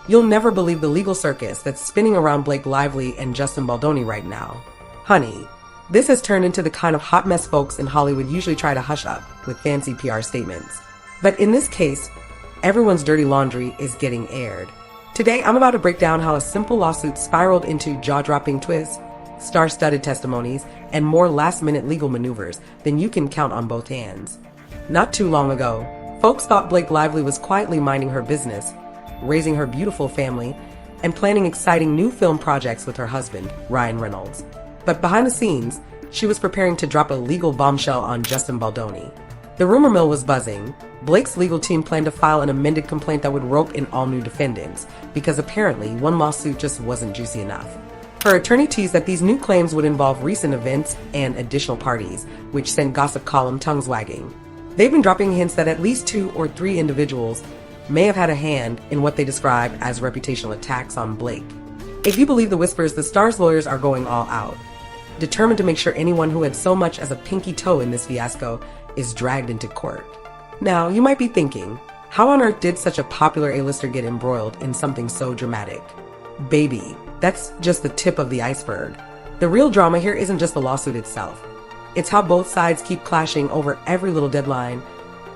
You'll never believe the legal circus that's spinning around Blake Lively and Justin Baldoni right now. Honey, this has turned into the kind of hot mess folks in Hollywood usually try to hush up with fancy PR statements. But in this case, everyone's dirty laundry is getting aired. Today, I'm about to break down how a simple lawsuit spiraled into jaw-dropping twists, star-studded testimonies, and more last-minute legal maneuvers than you can count on both hands. Not too long ago, folks thought Blake Lively was quietly minding her business, raising her beautiful family, and planning exciting new film projects with her husband, Ryan Reynolds. But behind the scenes, she was preparing to drop a legal bombshell on Justin Baldoni. The rumor mill was buzzing. Blake's legal team planned to file an amended complaint that would rope in all new defendants, because apparently one lawsuit just wasn't juicy enough. Her attorney teased that these new claims would involve recent events and additional parties, which sent gossip column tongues wagging. They've been dropping hints that at least 2 or 3 individuals may have had a hand in what they describe as reputational attacks on Blake. If you believe the whispers, the star's lawyers are going all out, determined to make sure anyone who had so much as a pinky toe in this fiasco is dragged into court. Now, you might be thinking, how on earth did such a popular A-lister get embroiled in something so dramatic? Baby, that's just the tip of the iceberg. The real drama here isn't just the lawsuit itself. It's how both sides keep clashing over every little deadline,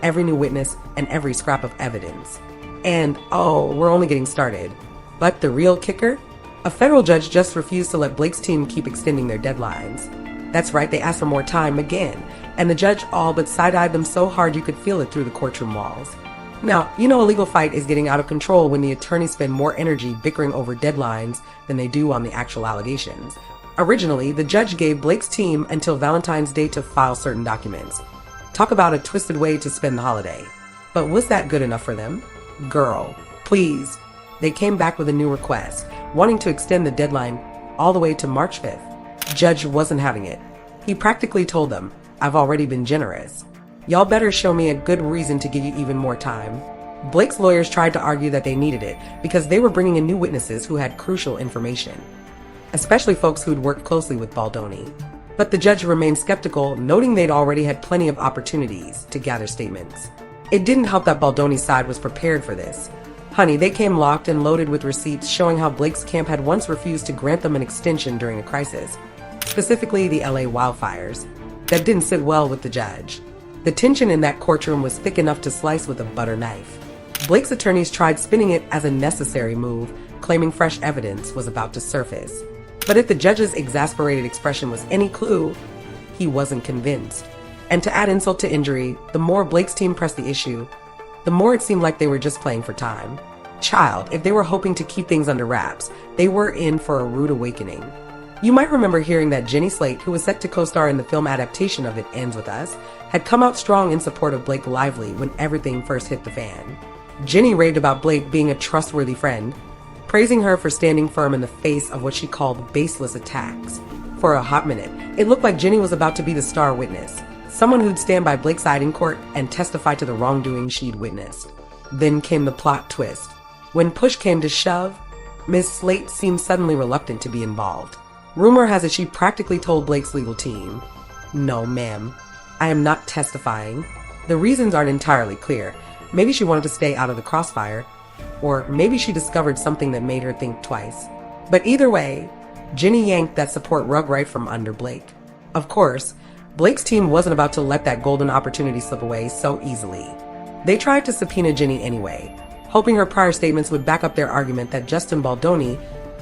every new witness, and every scrap of evidence. And, oh, we're only getting started. But the real kicker? A federal judge just refused to let Blake's team keep extending their deadlines. That's right, they asked for more time again, and the judge all but side-eyed them so hard you could feel it through the courtroom walls. Now, you know a legal fight is getting out of control when the attorneys spend more energy bickering over deadlines than they do on the actual allegations. Originally, the judge gave Blake's team until Valentine's Day to file certain documents. Talk about a twisted way to spend the holiday. But was that good enough for them? Girl, please. They came back with a new request, wanting to extend the deadline all the way to March 5th. Judge wasn't having it. He practically told them, "I've already been generous. Y'all better show me a good reason to give you even more time." Blake's lawyers tried to argue that they needed it because they were bringing in new witnesses who had crucial information, especially folks who'd worked closely with Baldoni. But the judge remained skeptical, noting they'd already had plenty of opportunities to gather statements. It didn't help that Baldoni's side was prepared for this. Honey, they came locked and loaded with receipts showing how Blake's camp had once refused to grant them an extension during a crisis, specifically the LA wildfires. That didn't sit well with the judge. The tension in that courtroom was thick enough to slice with a butter knife. Blake's attorneys tried spinning it as a necessary move, claiming fresh evidence was about to surface. But if the judge's exasperated expression was any clue, he wasn't convinced. And to add insult to injury, the more Blake's team pressed the issue, the more it seemed like they were just playing for time. Child, if they were hoping to keep things under wraps, they were in for a rude awakening. You might remember hearing that Jenny Slate, who was set to co-star in the film adaptation of It Ends With Us, had come out strong in support of Blake Lively when everything first hit the fan. Jenny raved about Blake being a trustworthy friend, praising her for standing firm in the face of what she called baseless attacks. For a hot minute, it looked like Jenny was about to be the star witness, someone who'd stand by Blake's side in court and testify to the wrongdoing she'd witnessed. Then came the plot twist. When push came to shove, Ms. Slate seemed suddenly reluctant to be involved. Rumor has it she practically told Blake's legal team, "No, ma'am, I am not testifying." The reasons aren't entirely clear. Maybe she wanted to stay out of the crossfire, or maybe she discovered something that made her think twice. But either way, Jenny yanked that support rug right from under Blake. Of course, Blake's team wasn't about to let that golden opportunity slip away so easily. They tried to subpoena Jenny anyway, hoping her prior statements would back up their argument that Justin Baldoni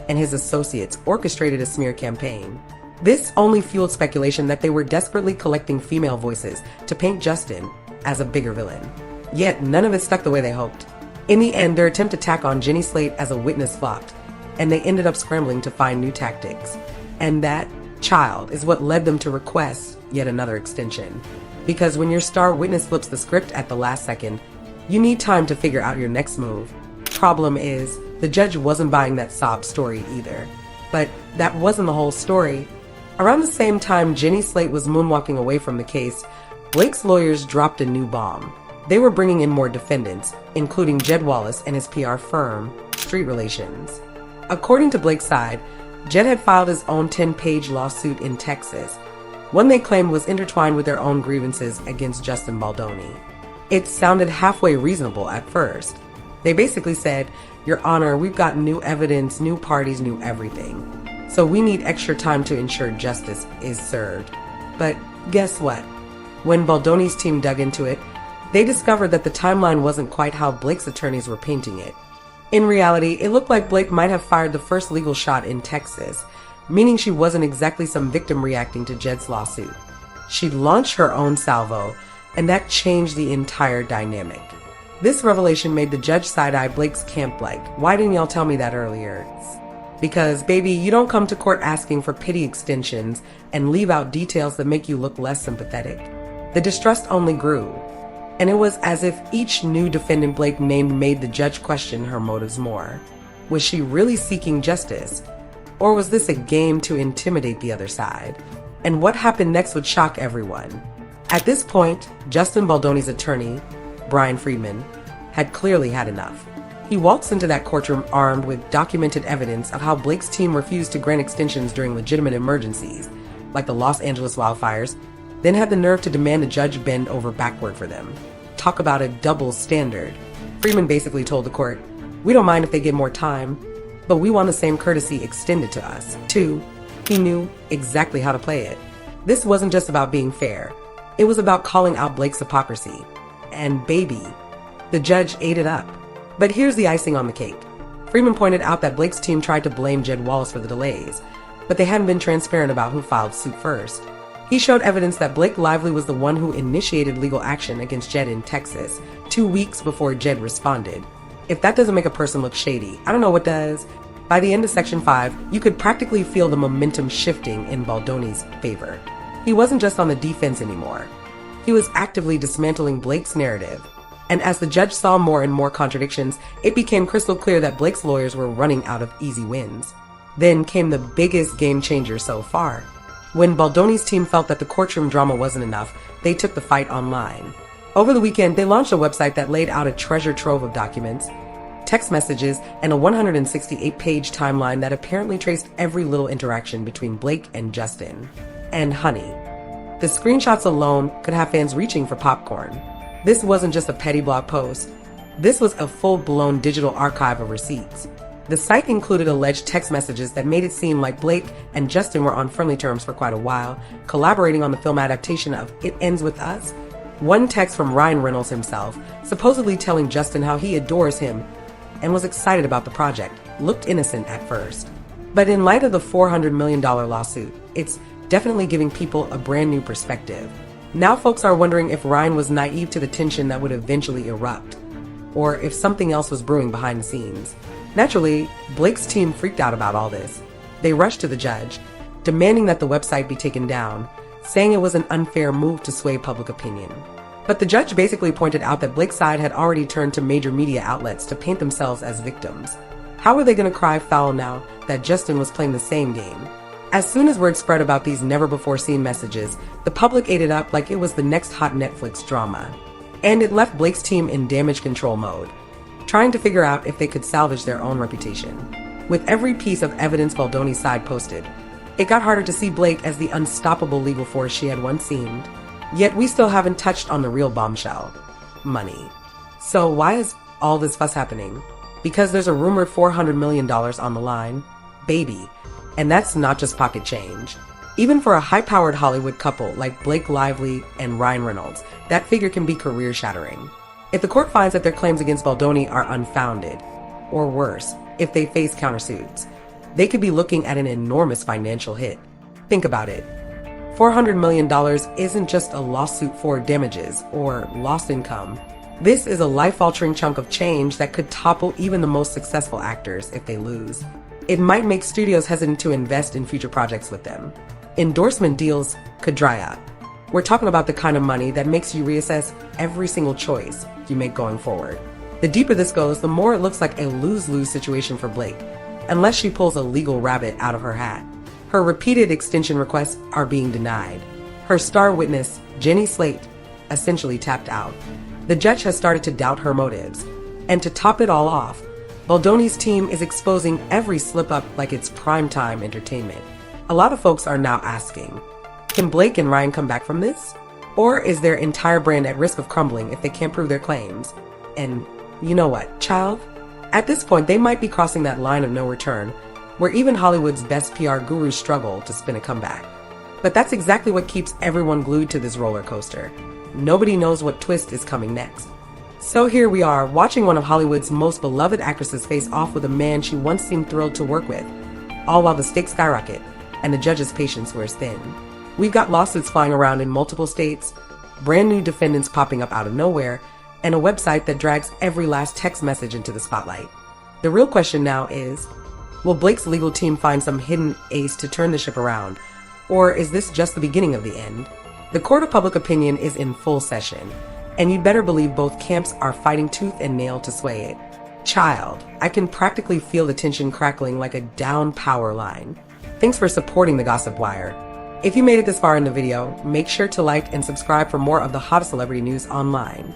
and his associates orchestrated a smear campaign. This only fueled speculation that they were desperately collecting female voices to paint Justin as a bigger villain. Yet none of it stuck the way they hoped. In the end, their attempt to tack on Jenny Slate as a witness flopped, and they ended up scrambling to find new tactics. And that, child, is what led them to request yet another extension. Because when your star witness flips the script at the last second, you need time to figure out your next move. Problem is, the judge wasn't buying that sob story either. But that wasn't the whole story. Around the same time Jenny Slate was moonwalking away from the case, Blake's lawyers dropped a new bomb. They were bringing in more defendants, including Jed Wallace and his PR firm, Street Relations. According to Blake's side, Jed had filed his own 10-page lawsuit in Texas, one they claimed was intertwined with their own grievances against Justin Baldoni. It sounded halfway reasonable at first. They basically said, "Your Honor, we've got new evidence, new parties, new everything. So we need extra time to ensure justice is served." But guess what? When Baldoni's team dug into it, they discovered that the timeline wasn't quite how Blake's attorneys were painting it. In reality, it looked like Blake might have fired the first legal shot in Texas, meaning she wasn't exactly some victim reacting to Jed's lawsuit. She'd launched her own salvo, and that changed the entire dynamic. This revelation made the judge side-eye Blake's camp like, "Why didn't y'all tell me that earlier?" Because, baby, you don't come to court asking for pity extensions and leave out details that make you look less sympathetic. The distrust only grew, and it was as if each new defendant Blake named made the judge question her motives more. Was she really seeking justice? Or was this a game to intimidate the other side? And what happened next would shock everyone. At this point, Justin Baldoni's attorney, Brian Friedman, had clearly had enough. He walks into that courtroom armed with documented evidence of how Blake's team refused to grant extensions during legitimate emergencies, like the Los Angeles wildfires, then had the nerve to demand a judge bend over backward for them. Talk about a double standard. Friedman basically told the court, "We don't mind if they get more time, but we want the same courtesy extended to us." 2. He knew exactly how to play it. This wasn't just about being fair. It was about calling out Blake's hypocrisy. And baby, the judge ate it up. But here's the icing on the cake. Friedman pointed out that Blake's team tried to blame Jed Wallace for the delays, but they hadn't been transparent about who filed suit first. He showed evidence that Blake Lively was the one who initiated legal action against Jed in Texas, 2 weeks before Jed responded. If that doesn't make a person look shady, I don't know what does. By the end of Section 5, you could practically feel the momentum shifting in Baldoni's favor. He wasn't just on the defense anymore. He was actively dismantling Blake's narrative. And as the judge saw more and more contradictions, it became crystal clear that Blake's lawyers were running out of easy wins. Then came the biggest game changer so far. When Baldoni's team felt that the courtroom drama wasn't enough, they took the fight online. Over the weekend, they launched a website that laid out a treasure trove of documents, text messages, and a 168-page timeline that apparently traced every little interaction between Blake and Justin. And honey, the screenshots alone could have fans reaching for popcorn. This wasn't just a petty blog post. This was a full-blown digital archive of receipts. The site included alleged text messages that made it seem like Blake and Justin were on friendly terms for quite a while, collaborating on the film adaptation of It Ends With Us. One text from Ryan Reynolds himself, supposedly telling Justin how he adores him and was excited about the project, looked innocent at first. But in light of the $400 million lawsuit, it's definitely giving people a brand new perspective. Now folks are wondering if Ryan was naive to the tension that would eventually erupt, or if something else was brewing behind the scenes. Naturally, Blake's team freaked out about all this. They rushed to the judge, demanding that the website be taken down, saying it was an unfair move to sway public opinion. But the judge basically pointed out that Blake's side had already turned to major media outlets to paint themselves as victims. How were they going to cry foul now that Justin was playing the same game? As soon as word spread about these never-before-seen messages, the public ate it up like it was the next hot Netflix drama. And it left Blake's team in damage control mode, trying to figure out if they could salvage their own reputation. With every piece of evidence Baldoni's side posted, it got harder to see Blake as the unstoppable legal force she had once seemed. Yet we still haven't touched on the real bombshell: money. So why is all this fuss happening? Because there's a rumored $400 million on the line. Baby. And that's not just pocket change. Even for a high-powered Hollywood couple like Blake Lively and Ryan Reynolds, that figure can be career-shattering. If the court finds that their claims against Baldoni are unfounded, or worse, if they face countersuits, they could be looking at an enormous financial hit. Think about it. $400 million isn't just a lawsuit for damages or lost income. This is a life-altering chunk of change that could topple even the most successful actors if they lose. It might make studios hesitant to invest in future projects with them. Endorsement deals could dry up. We're talking about the kind of money that makes you reassess every single choice you make going forward. The deeper this goes, the more it looks like a lose-lose situation for Blake, unless she pulls a legal rabbit out of her hat. Her repeated extension requests are being denied. Her star witness, Jenny Slate, essentially tapped out. The judge has started to doubt her motives. And to top it all off, Baldoni's team is exposing every slip-up like it's primetime entertainment. A lot of folks are now asking, can Blake and Ryan come back from this? Or is their entire brand at risk of crumbling if they can't prove their claims? And You know what, child? At this point, they might be crossing that line of no return, where even Hollywood's best PR gurus struggle to spin a comeback. But that's exactly what keeps everyone glued to this roller coaster. Nobody knows what twist is coming next. So here we are, watching one of Hollywood's most beloved actresses face off with a man she once seemed thrilled to work with, all while the stakes skyrocket and the judge's patience wears thin. We've got lawsuits flying around in multiple states, brand new defendants popping up out of nowhere, and a website that drags every last text message into the spotlight. The real question now is, will Blake's legal team find some hidden ace to turn the ship around? Or is this just the beginning of the end? The court of public opinion is in full session, and you'd better believe both camps are fighting tooth and nail to sway it. Child, I can practically feel the tension crackling like a down power line. Thanks for supporting the Gossip Wire. If you made it this far in the video, make sure to like and subscribe for more of the hottest celebrity news online.